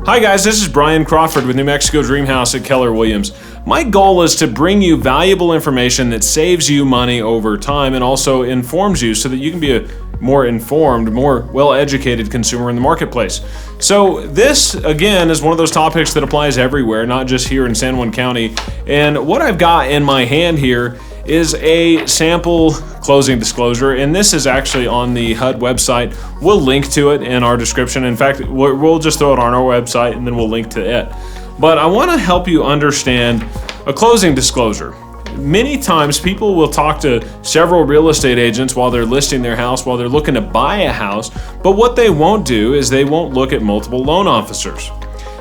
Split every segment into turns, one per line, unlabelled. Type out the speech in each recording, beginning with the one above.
Hi guys, this is Brian Crawford with New Mexico Dream House at Keller Williams. My goal is to bring you valuable information that saves you money over time and also informs you so that you can be a more informed, more well-educated consumer in the marketplace. So this, again, is one of those topics that applies everywhere, not just here in San Juan County. And what I've got in my hand here is a sample closing disclosure, and this is actually on the HUD website. We'll link to it in our description. In fact, we'll just throw it on our website and then we'll link to it. But I want to help you understand a closing disclosure. Many times people will talk to several real estate agents while they're listing their house, while they're looking to buy a house, but what they won't do is they won't look at multiple loan officers.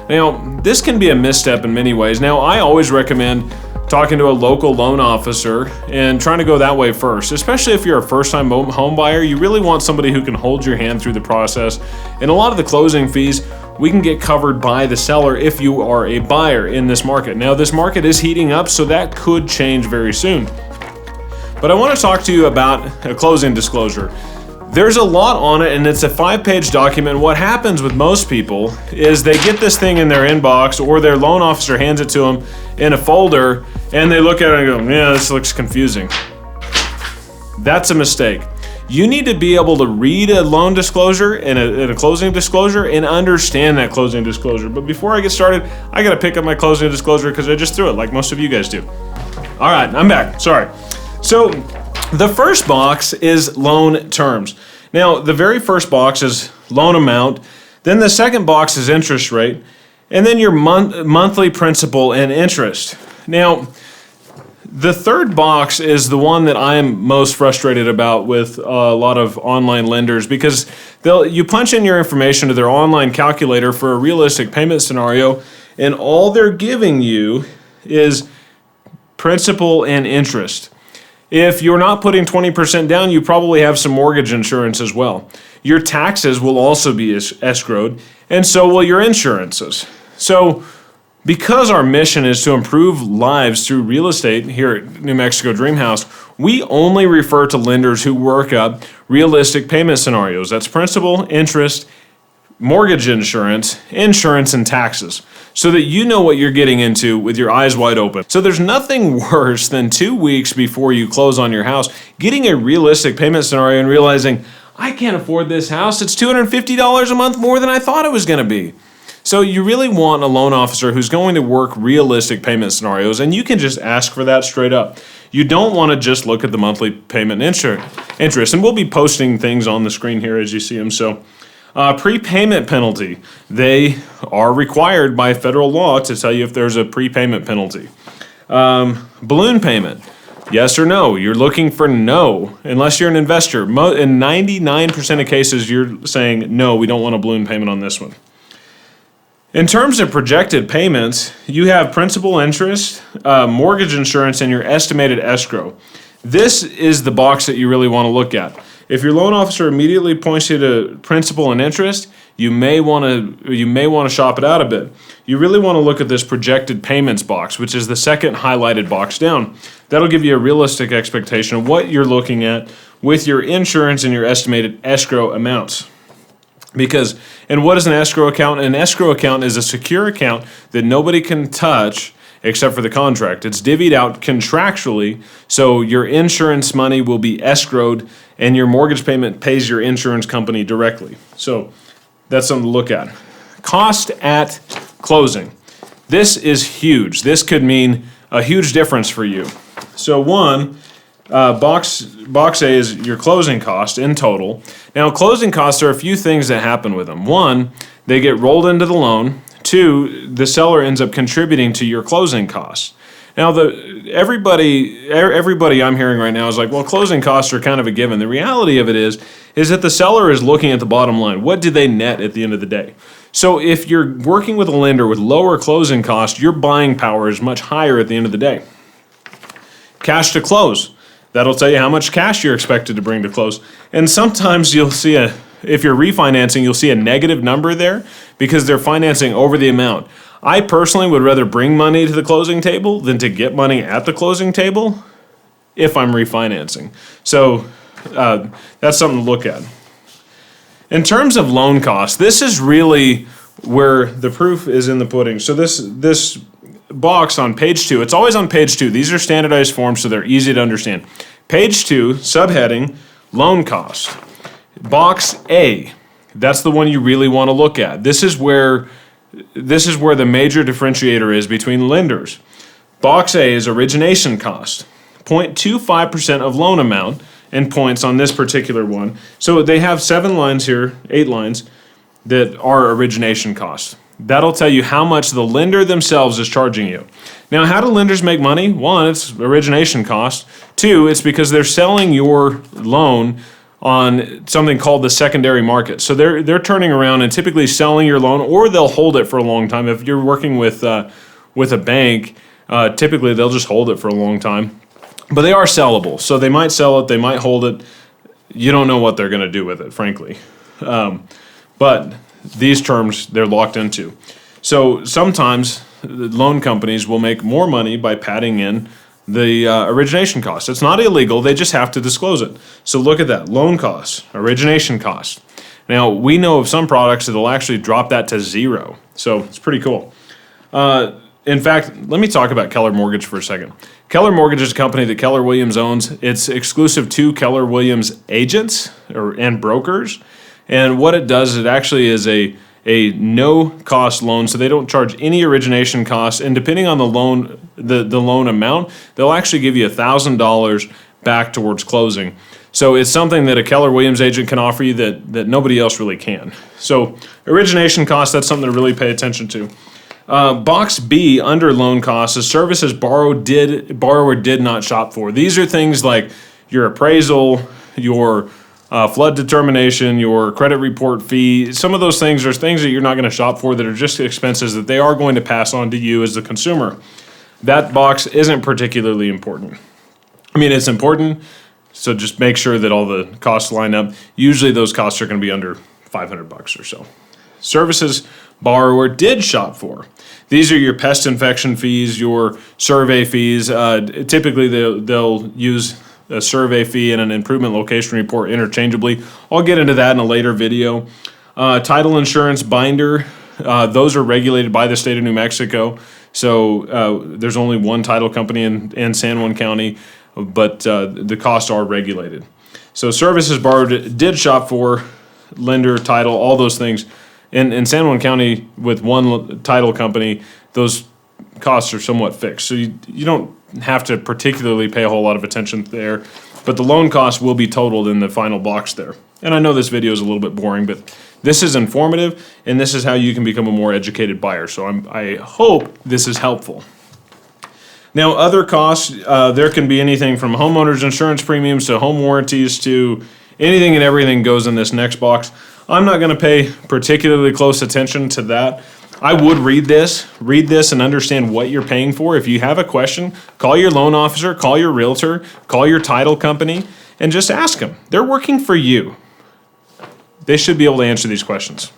Now, this can be a misstep in many ways. Now, I always recommend talking to a local loan officer and trying to go that way first, especially if you're a first-time home buyer. You really want somebody who can hold your hand through the process. And a lot of the closing fees we can get covered by the seller if you are a buyer in this market. Now, this market is heating up, so that could change very soon. But I want to talk to you about a closing disclosure. There's a lot on it, and it's a 5-page document. What happens with most people is they get this thing in their inbox, or their loan officer hands it to them in a folder, and they look at it and go, yeah, this looks confusing. That's a mistake. You need to be able to read a loan disclosure and a closing disclosure and understand that closing disclosure. But before I get started, I got to pick up my closing disclosure because I just threw it like most of you guys do. All right, I'm back. Sorry. So the first box is loan terms. Now, the very first box is loan amount. Then the second box is interest rate. And then your monthly principal and interest. Now, the third box is the one that I am most frustrated about with a lot of online lenders, because you punch in your information to their online calculator for a realistic payment scenario, and all they're giving you is principal and interest. If you're not putting 20% down, you probably have some mortgage insurance as well. Your taxes will also be escrowed, and so will your insurances. So, because our mission is to improve lives through real estate here at New Mexico Dream House, we only refer to lenders who work up realistic payment scenarios. That's principal, interest, mortgage insurance, and taxes, so that you know what you're getting into with your eyes wide open. So there's nothing worse than 2 weeks before you close on your house, getting a realistic payment scenario and realizing, I can't afford this house. It's $250 a month more than I thought it was going to be. So you really want a loan officer who's going to work realistic payment scenarios, and you can just ask for that straight up. You don't want to just look at the monthly payment interest, and we'll be posting things on the screen here as you see them. So prepayment penalty. They are required by federal law to tell you if there's a prepayment penalty. Balloon payment. Yes or no? You're looking for no, unless you're an investor. In 99% of cases, you're saying, no, we don't want a balloon payment on this one. In terms of projected payments, you have principal, interest, mortgage insurance, and your estimated escrow. This is the box that you really want to look at. If your loan officer immediately points you to principal and interest, you may want to shop it out a bit. You really want to look at this projected payments box, which is the second highlighted box down. That'll give you a realistic expectation of what you're looking at with your insurance and your estimated escrow amounts. And what is an escrow account? An escrow account is a secure account that nobody can touch except for the contract. It's divvied out contractually, so your insurance money will be escrowed and your mortgage payment pays your insurance company directly. So that's something to look at. Cost at closing. This is huge. This could mean a huge difference for you. So box A is your closing cost in total. Now, closing costs are a few things that happen with them. One, they get rolled into the loan. Two, the seller ends up contributing to your closing costs. Now, everybody I'm hearing right now is like, well, closing costs are kind of a given. The reality of it is that the seller is looking at the bottom line. What did they net at the end of the day? So if you're working with a lender with lower closing costs, your buying power is much higher at the end of the day. Cash to close. That'll tell you how much cash you're expected to bring to close. And sometimes you'll see if you're refinancing, you'll see a negative number there because they're financing over the amount. I personally would rather bring money to the closing table than to get money at the closing table if I'm refinancing. So that's something to look at. In terms of loan costs, this is really where the proof is in the pudding. So this box on page 2, it's always on page 2. These are standardized forms, so they're easy to understand. Page 2, subheading, loan cost. Box A, that's the one you really want to look at. This is where the major differentiator is between lenders. Box A is origination cost, 0.25% of loan amount and points on this particular one. So they have 7 lines here, 8 lines, that are origination costs. That'll tell you how much the lender themselves is charging you. Now, how do lenders make money? 1, it's origination cost. 2, it's because they're selling your loan on something called the secondary market. So they're turning around and typically selling your loan, or they'll hold it for a long time. If you're working with a bank, typically they'll just hold it for a long time. But they are sellable. So they might sell it, they might hold it. You don't know what they're going to do with it, frankly. But these terms, they're locked into. So sometimes loan companies will make more money by padding in the origination cost. It's not illegal, they just have to disclose it. So look at that, loan costs, origination cost. Now, we know of some products that'll actually drop that to 0. So it's pretty cool. In fact, let me talk about Keller Mortgage for a second. Keller Mortgage is a company that Keller Williams owns. It's exclusive to Keller Williams agents and brokers. And what it does, it actually is a no-cost loan, so they don't charge any origination costs. And depending on the loan amount, they'll actually give you $1,000 back towards closing. So it's something that a Keller Williams agent can offer you that nobody else really can. So origination costs, that's something to really pay attention to. Box B, under loan costs, is services borrower did not shop for. These are things like your appraisal, your flood determination, your credit report fee. Some of those things are things that you're not going to shop for that are just expenses that they are going to pass on to you as the consumer. That box isn't particularly important. I mean, it's important, so just make sure that all the costs line up. Usually those costs are going to be under $500 or so. Services borrower did shop for. These are your pest infection fees, your survey fees. Typically, they'll use a survey fee and an improvement location report interchangeably. I'll get into that in a later video. Title insurance binder, those are regulated by the state of New Mexico. So there's only one title company in San Juan County, but the costs are regulated. So services borrowed did shop for, lender, title, all those things. In San Juan County, with one title company, those costs are somewhat fixed. So you don't have to particularly pay a whole lot of attention there, but the loan cost will be totaled in the final box there. And I know this video is a little bit boring, but this is informative, and this is how you can become a more educated buyer. So I hope this is helpful. Now, other costs, there can be anything from homeowners insurance premiums to home warranties to anything and everything goes in this next box. I'm not going to pay particularly close attention to that. I would read this and understand what you're paying for. If you have a question, call your loan officer, call your realtor, call your title company, and just ask them. They're working for you. They should be able to answer these questions.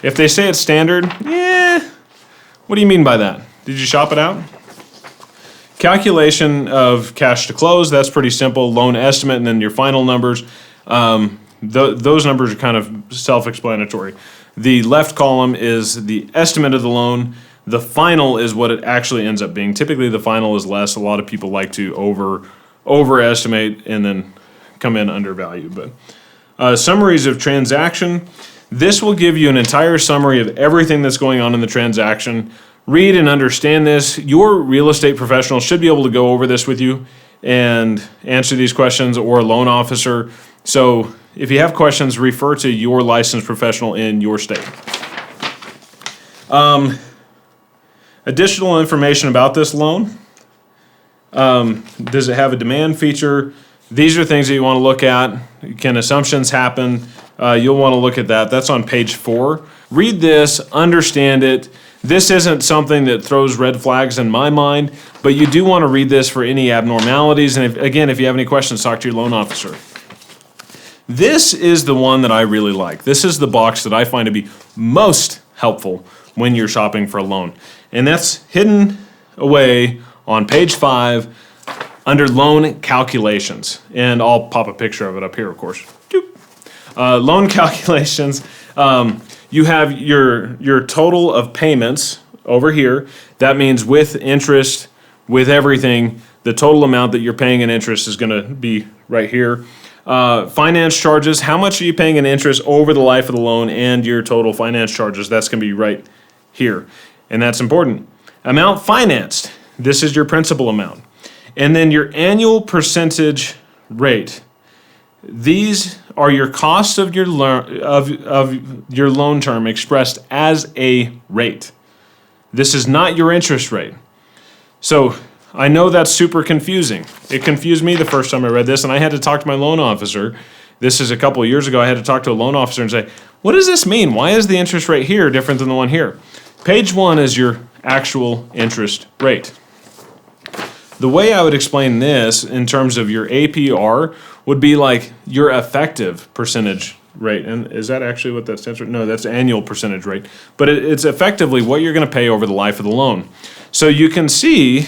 If they say it's standard, what do you mean by that? Did you shop it out? Calculation of cash to close, that's pretty simple. Loan estimate and then your final numbers. Those numbers are kind of self-explanatory. The left column is the estimate of the loan. The final is what it actually ends up being. Typically, the final is less. A lot of people like to overestimate and then come in undervalued. But summaries of transaction. This will give you an entire summary of everything that's going on in the transaction. Read and understand this. Your real estate professional should be able to go over this with you and answer these questions, or a loan officer. So if you have questions, refer to your licensed professional in your state. Additional information about this loan. Does it have a demand feature? These are things that you want to look at. Can assumptions happen? You'll want to look at that. That's on page 4. Read this, understand it. This isn't something that throws red flags in my mind, but you do want to read this for any abnormalities. And if you have any questions, talk to your loan officer. This is the one that I really like. This is the box that I find to be most helpful when you're shopping for a loan. And that's hidden away on page 5 under loan calculations. And I'll pop a picture of it up here, of course. Loan calculations. you have your total of payments over here. That means with interest, with everything, the total amount that you're paying in interest is going to be right here. Finance charges, how much are you paying in interest over the life of the loan, and your total finance charges, that's going to be right here. And that's important. Amount financed, this is your principal amount. And then your annual percentage rate. These are your cost of your loan term expressed as a rate. This is not your interest rate. So I know that's super confusing. It confused me the first time I read this, and I had to talk to my loan officer. This is a couple of years ago. I had to talk to a loan officer and say, what does this mean? Why is the interest rate here different than the one here? Page 1 is your actual interest rate. The way I would explain this in terms of your APR would be like your effective percentage rate. And is that actually what that stands for? No, that's annual percentage rate. But it's effectively what you're going to pay over the life of the loan. So you can see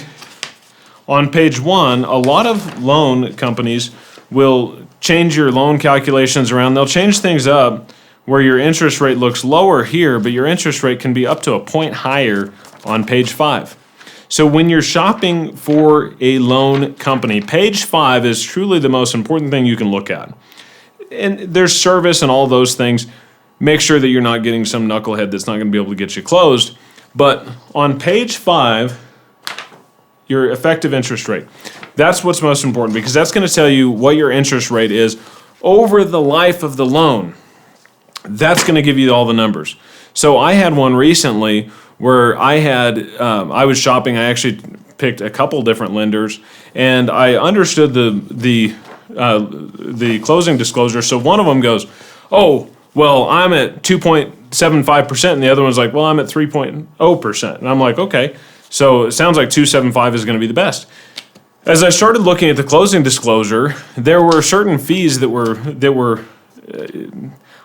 on page 1, a lot of loan companies will change your loan calculations around. They'll change things up where your interest rate looks lower here, but your interest rate can be up to a point higher on page 5. So when you're shopping for a loan company, page 5 is truly the most important thing you can look at. And there's service and all those things. Make sure that you're not getting some knucklehead that's not going to be able to get you closed. But on page 5, your effective interest rate. That's what's most important, because that's going to tell you what your interest rate is over the life of the loan. That's going to give you all the numbers. So I had one recently where I was shopping. I actually picked a couple different lenders, and I understood the closing disclosure. So one of them goes, oh, well, I'm at 2.75%, and the other one's like, well, I'm at 3.0%. And I'm like, okay, so it sounds like 2.75 is going to be the best. As I started looking at the closing disclosure, there were certain fees that were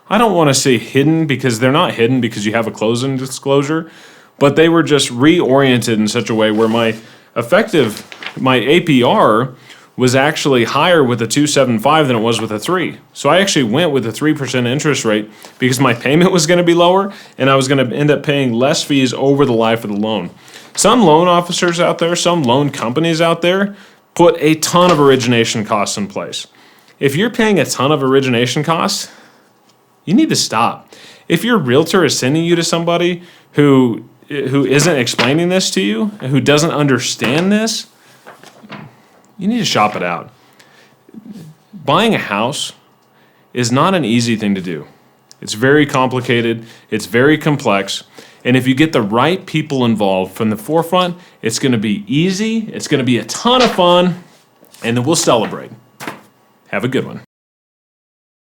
I don't want to say hidden, because they're not hidden because you have a closing disclosure, but they were just reoriented in such a way where my APR was actually higher with a 2.75 than it was with a 3. So I actually went with a 3% interest rate because my payment was going to be lower, and I was going to end up paying less fees over the life of the loan. Some loan officers out there, some loan companies out there put a ton of origination costs in place. If you're paying a ton of origination costs, you need to stop. If your realtor is sending you to somebody who isn't explaining this to you, who doesn't understand this, you need to shop it out. Buying a house is not an easy thing to do. It's very complicated, it's very complex, and if you get the right people involved from the forefront, it's going to be easy, it's going to be a ton of fun, and then we'll celebrate. Have a good one.